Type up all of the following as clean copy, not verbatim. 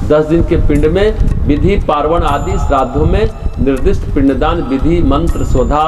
10 दिन के पिंड में विधि पार्वण आदि श्राद्धों में निर्दिष्ट पिंडदान विधि मंत्र स्वधा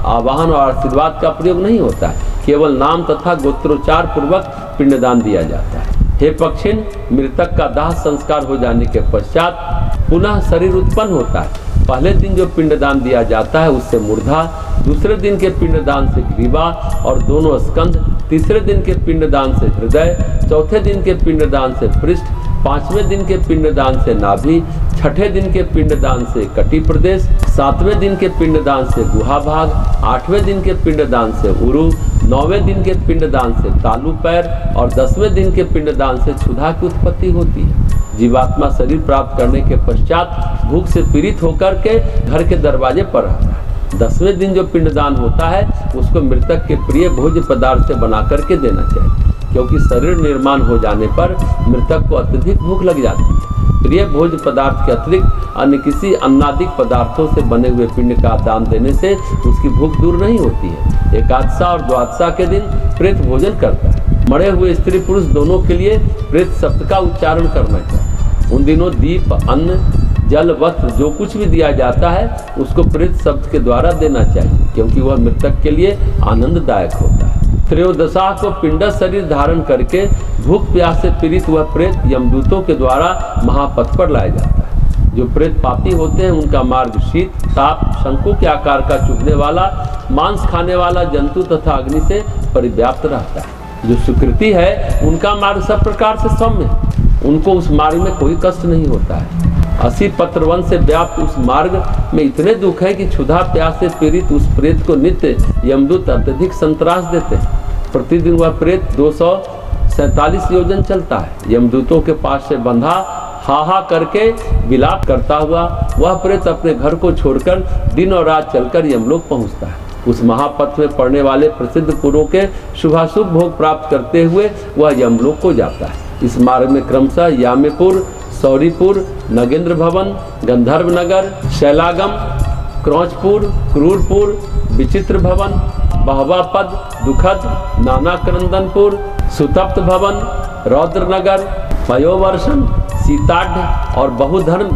आवाहन और आशीर्वाद का प्रयोग नहीं होता है। केवल नाम तथा गोत्रोच्चार पूर्वक पिंडदान दिया जाता है। हे पक्षिण, मृतक का दाह संस्कार हो जाने के पश्चात पुनः शरीर उत्पन्न होता है। पहले दिन जो पिंडदान दिया जाता है उससे मूर्धा, दूसरे दिन के पिंडदान से ग्रीवा और दोनों स्कंध, तीसरे दिन के पिंडदान से हृदय, चौथे दिन के पिंडदान से पृष्ठ, पांचवें दिन के पिंडदान से नाभि, छठे दिन के पिंडदान से कटी प्रदेश, सातवें दिन के पिंडदान से गुहा भाग, आठवें दिन के पिंडदान से उरु, नौवें दिन के पिंडदान से तालू पैर और 10वें दिन के पिंडदान से क्षुधा की उत्पत्ति होती है। जीवात्मा शरीर प्राप्त करने के पश्चात भूख से पीड़ित होकर के घर के दरवाजे पर रहता है। 10वें दिन जो पिंडदान होता है उसको मृतक के प्रिय भोज्य पदार्थ से बना करके देना चाहिए, क्योंकि शरीर निर्माण हो जाने पर मृतक को अत्यधिक भूख लग जाती है। प्रिय भोज्य पदार्थ के अतिरिक्त अन्य किसी अन्नादिक पदार्थों से बने हुए पिंड का दान देने से उसकी भूख दूर नहीं होती है। एकादशा और द्वादशा के दिन प्रेत भोजन करता है। मरे हुए स्त्री पुरुष दोनों के लिए प्रेत शब्द का उच्चारण करना चाहिए। उन दिनों दीप, अन्न, जल, वस्त्र जो कुछ भी दिया जाता है उसको प्रेत शब्द के द्वारा देना चाहिए, क्योंकि वह मृतक के लिए आनंददायक होता है। त्रयोदशा को पिंड शरीर धारण करके भूख प्यास से पीड़ित हुआ प्रेत यमदूतों के द्वारा महापथ पर लाया जाता है। जो प्रेत पापी होते हैं उनका मार्ग शीत, ताप, शंकु के आकार का चुभने वाला, मांस खाने वाला जंतु तथा अग्नि से परिव्याप्त रहता है। जो सुकृति है उनका मार्ग सब प्रकार से सौम्य है, उनको उस मार्ग में कोई कष्ट नहीं होता है। 80 पत्रवन से व्याप्त उस मार्ग में इतने दुख है कि क्षुधा प्यास से पीड़ित उस प्रेत को नित्य यमदूत अत्यधिक संतरास देते हैं। प्रतिदिन वह प्रेत 247 योजन चलता है। यमदूतों के पास से बंधा हा करके विलाप करता हुआ वह प्रेत अपने घर को छोड़कर दिन और रात चलकर यमलोक पहुंचता है। उस महापथ में पड़ने वाले प्रसिद्ध पुरों के शुभाशुभ भोग प्राप्त करते हुए वह यमलोक को जाता है। इस मार्ग में क्रमशः यामेपुर, सौरीपुर, नगेंद्र भवन, गंधर्व नगर, शैलागम, क्रौचपुर, क्रूरपुर, विचित्र भवन, बहवापद, दुखद, नाना क्रंदनपुर, सुतप्त भवन, रौद्रनगर, पयोवर्षण, सीताढ़ और बहुधर्म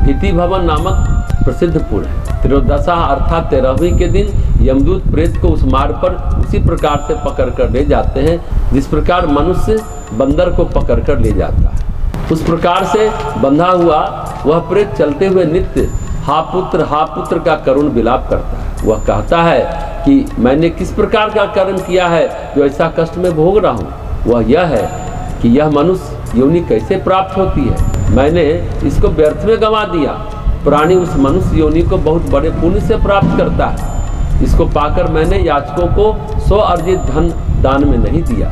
भीति भवन नामक प्रसिद्ध पुर है। त्रयोदशा अर्थात 13वीं के दिन यमदूत प्रेत को उस मार्ग पर उसी प्रकार से पकड़ कर ले जाते हैं जिस प्रकार मनुष्य बंदर को पकड़ कर ले जाता है। उस प्रकार से बंधा हुआ वह प्रेत चलते हुए नित्य हा पुत्र का करुण विलाप करता है। वह कहता है कि मैंने किस प्रकार का कर्म किया है जो ऐसा कष्ट में भोग रहा हूँ। वह यह है कि यह मनुष्य योनि कैसे प्राप्त होती है, मैंने इसको व्यर्थ में गंवा दिया। प्राणी उस मनुष्य योनि को बहुत बड़े पुण्य से प्राप्त करता है। इसको पाकर मैंने याचकों को 100 अर्जित धन दान में नहीं दिया।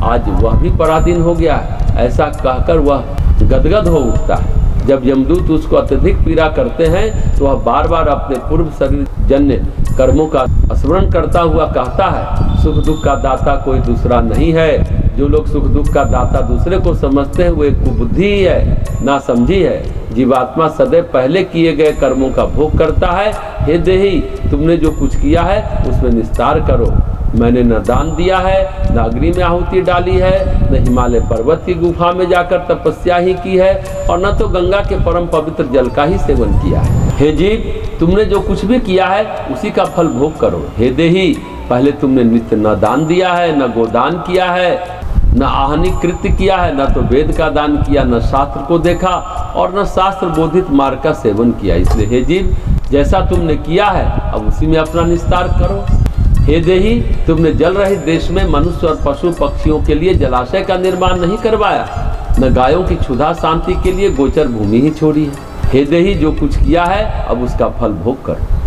आज वह भी पराधीन हो गया है। ऐसा कहकर वह गदगद हो उठता है। जब यमदूत उसको अत्यधिक पीड़ा करते हैं तो वह बार बार अपने पूर्व शरीर जन्य कर्मों का स्मरण करता हुआ कहता है, सुख दुख का दाता कोई दूसरा नहीं है। जो लोग सुख दुख का दाता दूसरे को समझते हैं वो एक कुबुद्धि ही है, ना समझी है। जीवात्मा सदैव पहले किए गए कर्मों का भोग करता है। हे देही, तुमने जो कुछ किया है उसमें निस्तार करो। मैंने न दान दिया है, न अग्नि में आहुति डाली है, न हिमालय पर्वत की गुफा में जाकर तपस्या ही की है और न तो गंगा के परम पवित्र जल का ही सेवन किया है। हे जीव, तुमने जो कुछ भी किया है उसी का फल भोग करो। हे देही, पहले तुमने नित्य न दान दिया है, न गोदान किया है, न आहनि कृत्य किया है, न तो वेद का दान किया, न शास्त्र को देखा और न शास्त्र बोधित मार्ग का सेवन किया। इसलिए हे जीव, जैसा तुमने किया है अब उसी में अपना निस्तार करो। हे देही, तुमने जल रहित देश में मनुष्य और पशु पक्षियों के लिए जलाशय का निर्माण नहीं करवाया, न गायों की क्षुधा शांति के लिए गोचर भूमि ही छोड़ी है। हे देही, जो कुछ किया है अब उसका फल भोग करो।